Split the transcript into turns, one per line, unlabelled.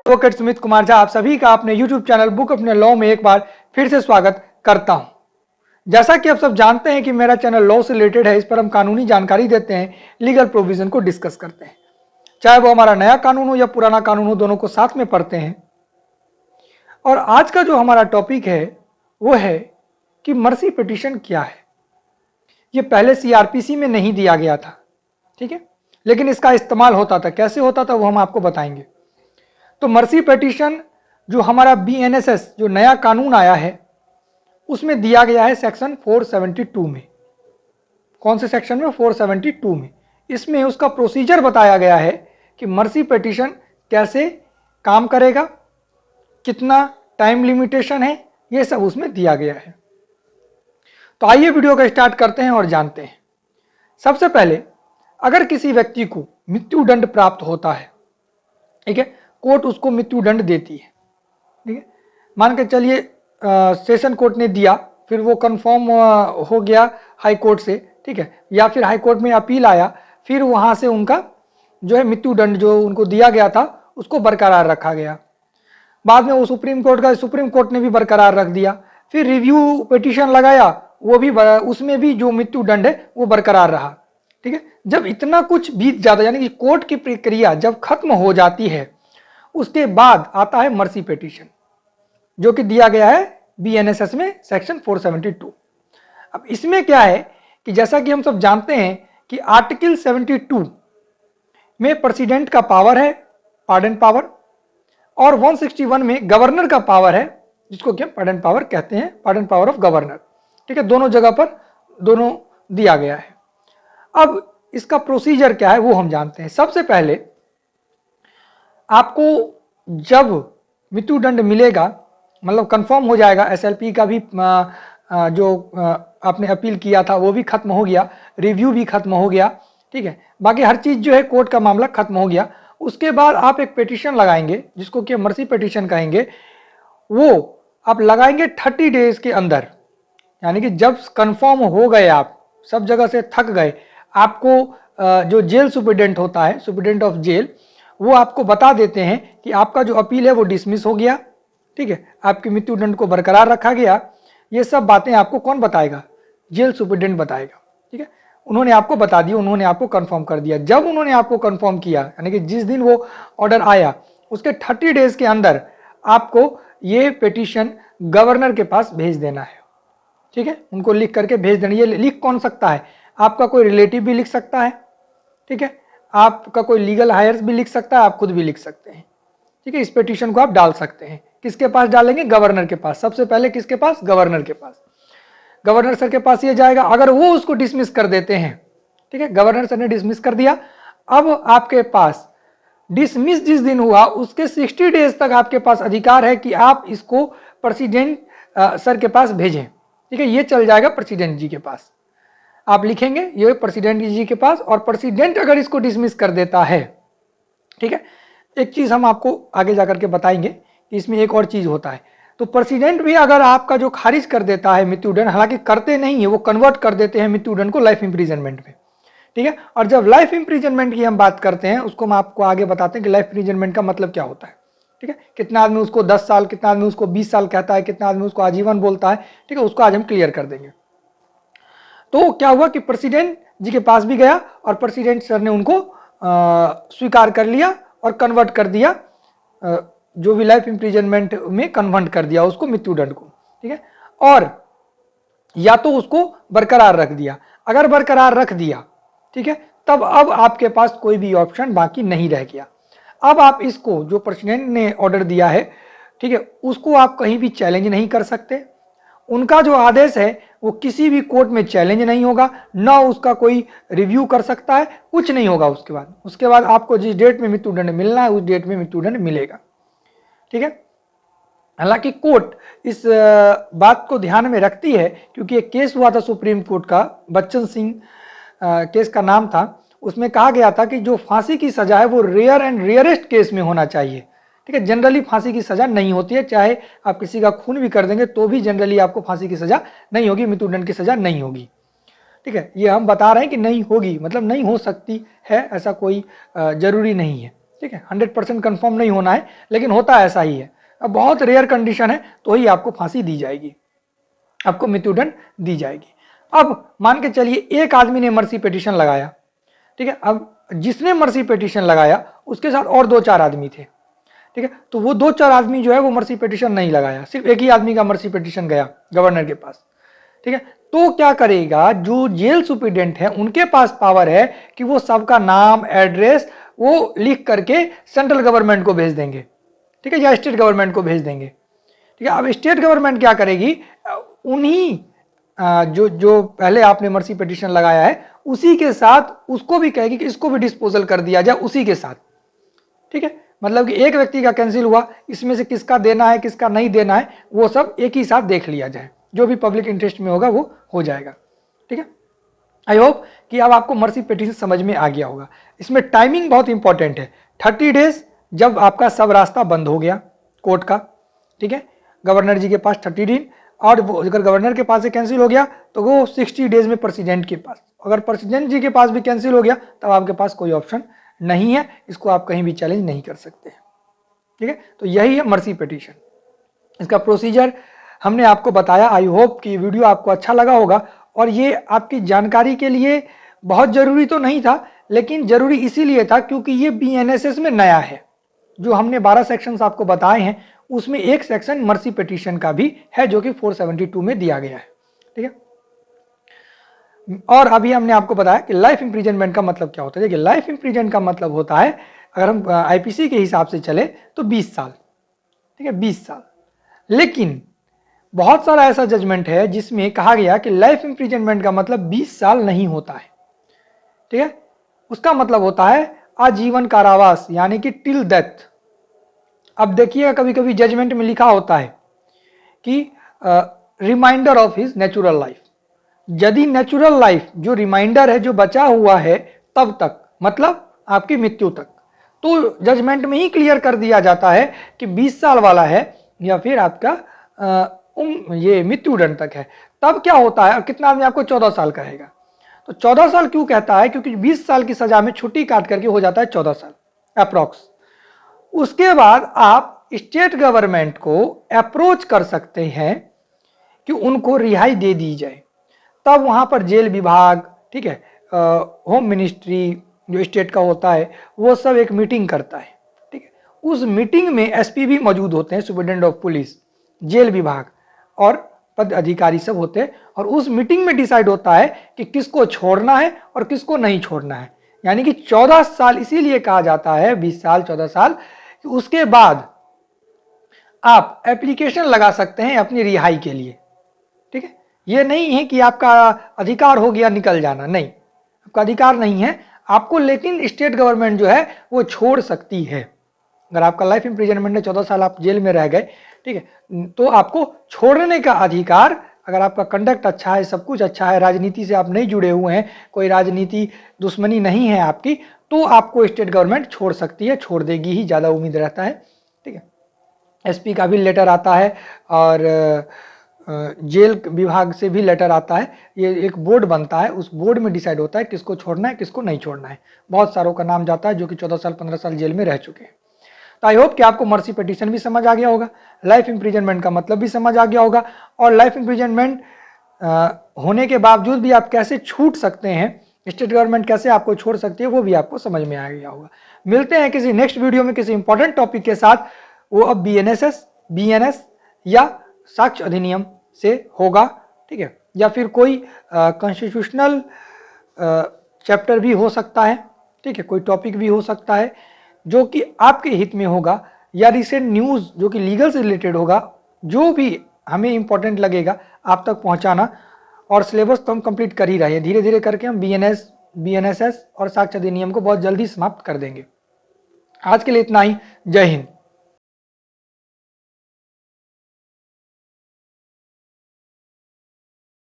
Advocate Sumit Kumar Jha आप सभी का अपने YouTube चैनल बुक अपने लॉ में एक बार फिर से स्वागत करता हूं। जैसा कि आप सब जानते हैं कि मेरा चैनल लॉ से रिलेटेड है, इस पर हम कानूनी जानकारी देते हैं, लीगल प्रोविजन को डिस्कस करते हैं, चाहे वो हमारा नया कानून हो या पुराना कानून हो, दोनों को साथ में पढ़ते हैं। और आज का जो हमारा टॉपिक है वो है कि मर्सी पिटीशन क्या है। ये पहले CRPC में नहीं दिया गया था, ठीक है, लेकिन इसका इस्तेमाल होता था। कैसे होता था वो हम आपको बताएंगे। तो मर्सी पिटीशन जो हमारा BNSS जो नया कानून आया है उसमें दिया गया है सेक्शन 472 में। कौन से सेक्शन में? 472 में। इसमें उसका प्रोसीजर बताया गया है कि मर्सी पिटीशन कैसे काम करेगा, कितना टाइम लिमिटेशन है, ये सब उसमें दिया गया है। तो आइए वीडियो का स्टार्ट करते हैं और जानते हैं। सबसे पहले अगर किसी व्यक्ति को मृत्युदंड प्राप्त होता है, ठीक है, कोर्ट उसको मृत्युदंड देती है, ठीक है, मान के चलिए सेशन कोर्ट ने दिया, फिर वो कंफर्म हो गया हाई कोर्ट से, ठीक है, या फिर हाई कोर्ट में अपील आया, फिर वहां से उनका जो है मृत्युदंड जो उनको दिया गया था उसको बरकरार रखा गया। बाद में वो सुप्रीम कोर्ट ने भी बरकरार रख दिया, फिर रिव्यू पिटीशन लगाया, वो भी उसमें भी जो मृत्युदंड है वो बरकरार रहा, ठीक है। जब इतना कुछ बीत जाता है, यानी कि कोर्ट की प्रक्रिया जब खत्म हो जाती है, उसके बाद आता है मर्सी पिटीशन जो कि दिया गया है BNSS में सेक्शन 472। अब इसमें क्या है कि जैसा कि हम सब जानते हैं कि आर्टिकल 72 में प्रेसिडेंट का पावर है, पार्डन पावर, और 161 में गवर्नर का पावर है, जिसको क्या पार्डन पावर कहते हैं, पार्डन पावर ऑफ गवर्नर, ठीक है। दोनों जगह पर दोनों दिया गया है। अब इसका प्रोसीजर क्या है वो हम जानते हैं। सबसे पहले आपको जब मृत्युदंड मिलेगा, मतलब कंफर्म हो जाएगा, SLP का भी जो आपने अपील किया था वो भी खत्म हो गया, रिव्यू भी खत्म हो गया, ठीक है, बाकी हर चीज जो है कोर्ट का मामला खत्म हो गया। उसके बाद आप एक पिटीशन लगाएंगे जिसको कि मर्सी पिटीशन कहेंगे। वो आप लगाएंगे 30 डेज के अंदर, यानी कि जब कंफर्म हो गए, आप सब जगह से थक गए, आपको जो जेल सुप्रिटेंडेंट होता है, सुप्रिटेंडेंट ऑफ जेल, वो आपको बता देते हैं कि आपका जो अपील है वो डिसमिस हो गया, ठीक है, आपके मृत्युदंड को बरकरार रखा गया। ये सब बातें आपको कौन बताएगा? जेल सुप्रिटेंडेंट बताएगा, ठीक है। उन्होंने आपको बता दिया, उन्होंने आपको कंफर्म कर दिया। जब उन्होंने आपको कंफर्म किया, यानी कि जिस दिन वो ऑर्डर आया उसके 30 डेज के अंदर आपको ये पिटीशन गवर्नर के पास भेज देना है, ठीक है, उनको लिख करके भेज देना। ये लिख कौन सकता है? आपका कोई रिलेटिव भी लिख सकता है, ठीक है, आपका कोई लीगल हायर्स भी लिख सकता है, आप खुद भी लिख सकते हैं, ठीक है। इस पिटीशन को आप डाल सकते हैं। किसके पास डालेंगे? गवर्नर के पास। सबसे पहले किसके पास? गवर्नर के पास। गवर्नर सर के पास ये जाएगा। अगर वो उसको डिसमिस कर देते हैं, ठीक है, गवर्नर सर ने डिसमिस कर दिया, अब आपके पास डिसमिस जिस दिन हुआ उसके 60 डेज तक आपके पास अधिकार है कि आप इसको प्रेसिडेंट सर के पास भेजें, ठीक है। ये चल जाएगा प्रेसिडेंट जी के पास, आप लिखेंगे ये प्रेसिडेंट जी के पास, और प्रेसिडेंट अगर इसको डिसमिस कर देता है, ठीक है। एक चीज हम आपको आगे जाकर के बताएंगे कि इसमें एक और चीज होता है। तो प्रेसिडेंट भी अगर आपका जो खारिज कर देता है मृत्युदंड, हालांकि करते नहीं है, वो कन्वर्ट कर देते हैं मृत्युदंड को लाइफ इंप्रिजनमेंट में, ठीक है। और जब लाइफ इंप्रिजनमेंट की हम बात करते हैं, उसको हम आपको आगे बताते हैं कि लाइफ इंप्रिजनमेंट का मतलब क्या होता है, ठीक है। कितना आदमी उसको 10 साल, कितना आदमी उसको 20 साल कहता है, कितना आदमी उसको आजीवन बोलता है, ठीक है, उसको आज हम क्लियर कर देंगे। तो क्या हुआ कि प्रेसिडेंट जी के पास भी गया और प्रेसिडेंट सर ने उनको स्वीकार कर लिया और कन्वर्ट कर दिया, जो भी लाइफ इंप्रिजनमेंट में कन्वर्ट कर दिया उसको, मृत्युदंड को, ठीक है। और या तो उसको बरकरार रख दिया। अगर बरकरार रख दिया, ठीक है, तब अब आपके पास कोई भी ऑप्शन बाकी नहीं रह गया। अब आप इसको जो प्रेसिडेंट ने ऑर्डर दिया है, ठीक है, उसको आप कहीं भी चैलेंज नहीं कर सकते। उनका जो आदेश है वो किसी भी कोर्ट में चैलेंज नहीं होगा, ना उसका कोई रिव्यू कर सकता है, कुछ नहीं होगा। उसके बाद आपको जिस डेट में मृत्युदंड मिलना है उस डेट में मृत्युदंड मिलेगा, ठीक है। हालांकि कोर्ट इस बात को ध्यान में रखती है, क्योंकि एक केस हुआ था सुप्रीम कोर्ट का, बच्चन सिंह केस का नाम था। उसमें कहा गया था कि जो फांसी की सजा है वो रेयर एंड रेयरेस्ट केस में होना चाहिए, ठीक है। जनरली फांसी की सजा नहीं होती है, चाहे आप किसी का खून भी कर देंगे तो भी जनरली आपको फांसी की सजा नहीं होगी, मृत्युदंड की सजा नहीं होगी, ठीक है। ये हम बता रहे हैं कि नहीं होगी, मतलब नहीं हो सकती है, ऐसा कोई जरूरी नहीं है, ठीक है, 100% कंफर्म नहीं होना है, लेकिन होता ऐसा ही है। अब बहुत रेयर कंडीशन है तो ही आपको फांसी दी जाएगी, आपको मृत्युदंड दी जाएगी। अब मान के चलिए एक आदमी ने मर्सी पिटीशन लगाया, ठीक है, अब जिसने मर्सी पिटीशन लगाया उसके साथ और 2-4 आदमी थे, ठीक है, तो वो 2-4 आदमी जो है वो मर्सी पिटीशन नहीं लगाया, सिर्फ एक ही आदमी का मर्सी पिटीशन गया गवर्नर के पास, ठीक है, तो क्या करेगा, जो जेल सुप्रीडेंट है उनके पास पावर है कि वो सबका नाम एड्रेस वो लिख करके सेंट्रल गवर्नमेंट को भेज देंगे, ठीक है, या स्टेट गवर्नमेंट को भेज देंगे, ठीक है। अब स्टेट गवर्नमेंट क्या करेगी, उन्हीं जो पहले आपने मर्सी पिटीशन लगाया है उसी के साथ उसको भी कहेगी कि इसको भी डिस्पोजल कर दिया जाए उसी के साथ, ठीक है, मतलब कि एक व्यक्ति का कैंसिल हुआ, इसमें से किसका देना है किसका नहीं देना है वो सब एक ही साथ देख लिया जाए, जो भी पब्लिक इंटरेस्ट में होगा वो हो जाएगा, ठीक है। आई होप कि अब आपको मर्सी पिटीशन समझ में आ गया होगा। इसमें टाइमिंग बहुत इंपॉर्टेंट है, 30 डेज जब आपका सब रास्ता बंद हो गया कोर्ट का, ठीक है, गवर्नर जी के पास 30 दिन, और वो अगर गवर्नर के पास से कैंसिल हो गया तो वो 60 डेज में प्रेसिडेंट के पास, अगर प्रेसिडेंट जी के पास भी कैंसिल हो गया तब आपके पास कोई ऑप्शन नहीं है, इसको आप कहीं भी चैलेंज नहीं कर सकते, ठीक है। तो यही है मर्सी पिटीशन, इसका प्रोसीजर हमने आपको बताया। आई होप कि वीडियो आपको अच्छा लगा होगा, और ये आपकी जानकारी के लिए बहुत जरूरी तो नहीं था, लेकिन जरूरी इसीलिए था क्योंकि ये बीएनएसएस में नया है। जो हमने 12 सेक्शंस आपको बताए हैं उसमें एक सेक्शन मर्सी पिटीशन का भी है जो कि 472 में दिया गया है, ठीक है। और अभी हमने आपको बताया कि लाइफ इंप्रिजनमेंट का मतलब क्या होता है। देखिए, लाइफ इंप्रिजन का मतलब होता है, अगर हम आईपीसी के हिसाब से चले तो 20 साल, ठीक है, 20 साल। लेकिन बहुत सारा ऐसा जजमेंट है जिसमें कहा गया कि लाइफ इंप्रिजनमेंट का मतलब 20 साल नहीं होता है, ठीक है, उसका मतलब होता है आजीवन कारावास, यानी कि टिल डेथ। अब देखिएगा कभी कभी जजमेंट में लिखा होता है कि reminder of his natural life, यदि नेचुरल लाइफ जो रिमाइंडर है जो बचा हुआ है तब तक, मतलब आपकी मृत्यु तक, तो जजमेंट में ही क्लियर कर दिया जाता है कि 20 साल वाला है या फिर आपका ये मृत्युदंड तक है। तब क्या होता है, कितना आदमी आपको 14 साल कहेगा, तो 14 साल क्यों कहता है, क्योंकि 20 साल की सजा में छुट्टी काट करके हो जाता है 14 साल अप्रोक्स। उसके बाद आप स्टेट गवर्नमेंट को अप्रोच कर सकते हैं कि उनको रिहाई दे दी जाए, तब वहां पर जेल विभाग, ठीक है, होम मिनिस्ट्री जो स्टेट का होता है वो सब एक मीटिंग करता है, ठीक है। उस मीटिंग में एसपी भी मौजूद होते हैं, सुपरिटेंडेंट ऑफ पुलिस, जेल विभाग और पद अधिकारी सब होते हैं, और उस मीटिंग में डिसाइड होता है कि किसको छोड़ना है और किसको नहीं छोड़ना है। यानी कि 14 साल इसीलिए कहा जाता है, 20 साल 14 साल, कि उसके बाद आप एप्लीकेशन लगा सकते हैं अपनी रिहाई के लिए, ठीक है। ये नहीं है कि आपका अधिकार हो गया निकल जाना, नहीं, आपका अधिकार नहीं है आपको, लेकिन स्टेट गवर्नमेंट जो है वो छोड़ सकती है। अगर आपका लाइफ इंप्रिजनमेंट है, 14 साल आप जेल में रह गए, ठीक है, तो आपको छोड़ने का अधिकार, अगर आपका कंडक्ट अच्छा है, सब कुछ अच्छा है, राजनीति से आप नहीं जुड़े हुए हैं, कोई राजनीति दुश्मनी नहीं है आपकी, तो आपको स्टेट गवर्नमेंट छोड़ सकती है, छोड़ देगी ही, ज़्यादा उम्मीद रहता है, ठीक है। एसपी का भी लेटर आता है और जेल विभाग से भी लेटर आता है, ये एक बोर्ड बनता है, उस बोर्ड में डिसाइड होता है किसको छोड़ना है किसको नहीं छोड़ना है। बहुत सारों का नाम जाता है जो कि 14 साल 15 साल जेल में रह चुके हैं। तो आई होप कि आपको मर्सी पिटीशन भी समझ आ गया होगा, लाइफ इंप्रिजनमेंट का मतलब भी समझ आ गया होगा, और लाइफ इंप्रिजनमेंट होने के बावजूद भी आप कैसे छूट सकते हैं, स्टेट गवर्नमेंट कैसे आपको छोड़ सकती है, वो भी आपको समझ में आ गया होगा। मिलते हैं किसी नेक्स्ट वीडियो में किसी इंपॉर्टेंट टॉपिक के साथ, वो अब बीएनएसएस, बीएनएस या साक्ष्य अधिनियम से होगा, ठीक है, या फिर कोई कॉन्स्टिट्यूशनल चैप्टर भी हो सकता है, ठीक है, कोई टॉपिक भी हो सकता है जो कि आपके हित में होगा, या रिसेंट न्यूज़ जो कि लीगल से रिलेटेड होगा, जो भी हमें इंपॉर्टेंट लगेगा आप तक पहुंचाना। और सिलेबस तो हम कंप्लीट कर ही रहे हैं, धीरे धीरे करके हम बीएनएसएस और साक्ष्य अधिनियम को बहुत जल्दी समाप्त कर देंगे। आज के लिए इतना ही, जय हिंद।